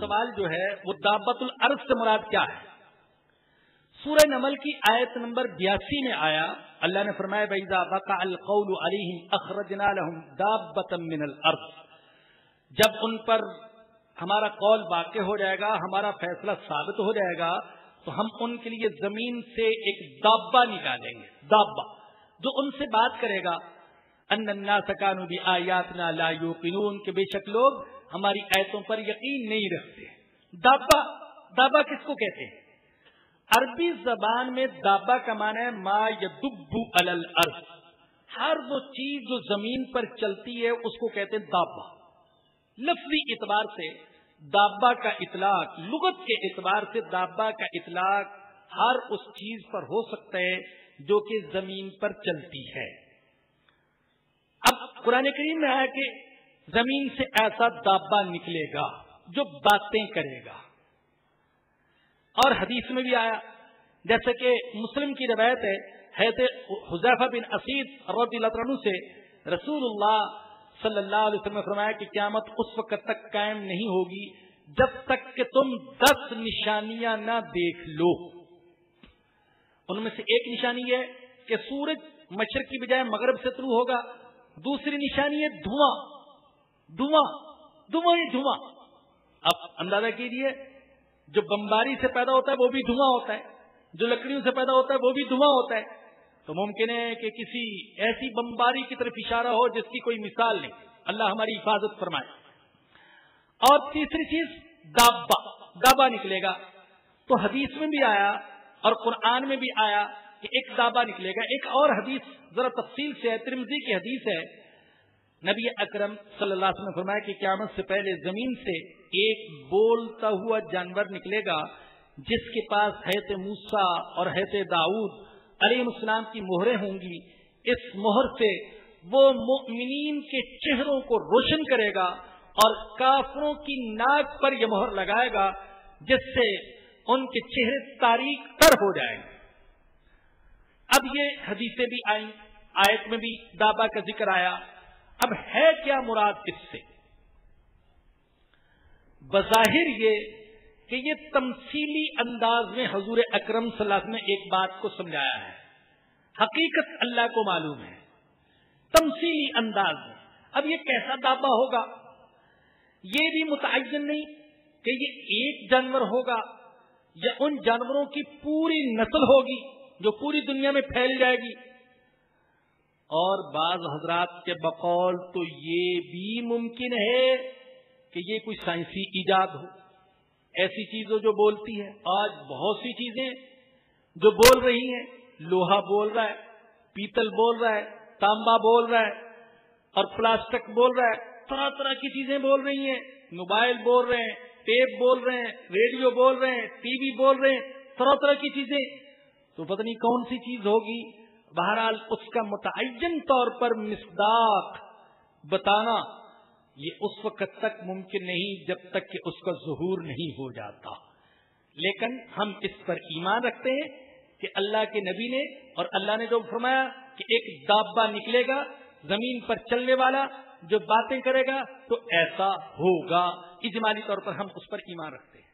سوال جو ہے وہ دابۃ الارض سے مراد کیا ہے؟ سورہ نمل کی آیت نمبر 82 میں آیا، اللہ نے فرمایا وَإِذَا وَقَعَ الْقَوْلُ عَلَيْهِمْ أَخْرَجْنَا لَهُمْ دَابَّةً مِّنَ الْأَرْضِ، جب ان پر ہمارا قول واقع ہو جائے گا، ہمارا فیصلہ ثابت ہو جائے گا، تو ہم ان کے لیے زمین سے ایک دابہ نکالیں گے، دابہ جو ان سے بات کرے گا، ان الناس كانوا بآياتنا لا يوقنون، کہ بے شک لوگ ہماری آیتوں پر یقین نہیں رکھتے۔ دابہ کس کو کہتے ہیں؟ عربی زبان میں دابہ کا معنی ہے ما یدب علی الارض، ہر وہ چیز جو زمین پر چلتی ہے اس کو کہتے ہیں دابہ۔ لفظی اعتبار سے دابہ کا اطلاق، لغت کے اعتبار سے دابہ کا اطلاق ہر اس چیز پر ہو سکتا ہے جو کہ زمین پر چلتی ہے۔ اب قرآن کریم میں آیا کہ زمین سے ایسا دابہ نکلے گا جو باتیں کرے گا، اور حدیث میں بھی آیا، جیسے کہ مسلم کی روایت ہے حضرت حذیفہ بن اسید رضی اللہ عنہ سے، رسول اللہ صلی اللہ علیہ وسلم نے فرمایا کہ قیامت اس وقت تک قائم نہیں ہوگی جب تک کہ تم 10 نشانیاں نہ دیکھ لو۔ ان میں سے ایک نشانی ہے کہ سورج مشرق کی بجائے مغرب سے طلوع ہوگا، دوسری نشانی ہے دھواں، دھواں۔ اب اندازہ کیجیے، جو بمباری سے پیدا ہوتا ہے وہ بھی دھواں ہوتا ہے، جو لکڑیوں سے پیدا ہوتا ہے وہ بھی دھواں ہوتا ہے، تو ممکن ہے کہ کسی ایسی بمباری کی طرف اشارہ ہو جس کی کوئی مثال نہیں، اللہ ہماری حفاظت فرمائے۔ اور تیسری چیز دابہ نکلے گا، تو حدیث میں بھی آیا اور قرآن میں بھی آیا کہ ایک دابہ نکلے گا۔ ایک اور حدیث ذرا تفصیل سے ہے، ترمذی کی حدیث ہے، نبی اکرم صلی اللہ علیہ وسلم نے فرمایا کہ قیامت سے پہلے زمین سے ایک بولتا ہوا جانور نکلے گا جس کے پاس حضرت موسیٰ اور حضرت داؤد علیہ السلام کی مہریں ہوں گی۔ اس مہر سے وہ مؤمنین کے چہروں کو روشن کرے گا اور کافروں کی ناک پر یہ مہر لگائے گا جس سے ان کے چہرے تاریک تر ہو جائیں گے۔ اب یہ حدیثیں بھی آئیں، آیت میں بھی دابہ کا ذکر آیا۔ اب ہے کیا مراد اس سے؟ بظاہر یہ کہ یہ تمثیلی انداز میں حضور اکرم صلی اللہ علیہ وسلم نے ایک بات کو سمجھایا ہے، حقیقت اللہ کو معلوم ہے، تمثیلی انداز میں۔ اب یہ کیسا دابہ ہوگا یہ بھی متعین نہیں کہ یہ ایک جانور ہوگا یا ان جانوروں کی پوری نسل ہوگی جو پوری دنیا میں پھیل جائے گی، اور بعض حضرات کے بقول تو یہ بھی ممکن ہے کہ یہ کوئی سائنسی ایجاد ہو، ایسی چیزوں جو بولتی ہے۔ آج بہت سی چیزیں جو بول رہی ہیں، لوہا بول رہا ہے، پیتل بول رہا ہے، تانبا بول رہا ہے، اور پلاسٹک بول رہا ہے، طرح طرح کی چیزیں بول رہی ہیں، موبائل بول رہے ہیں، ٹیپ بول رہے ہیں، ریڈیو بول رہے ہیں، ٹی وی بول رہے ہیں، طرح طرح کی چیزیں، تو پتہ نہیں کون سی چیز ہوگی۔ بہرحال اس کا متعین طور پر مصداق بتانا یہ اس وقت تک ممکن نہیں جب تک کہ اس کا ظہور نہیں ہو جاتا، لیکن ہم اس پر ایمان رکھتے ہیں کہ اللہ کے نبی نے اور اللہ نے جو فرمایا کہ ایک دابہ نکلے گا زمین پر چلنے والا جو باتیں کرے گا، تو ایسا ہوگا، اجمالی طور پر ہم اس پر ایمان رکھتے ہیں۔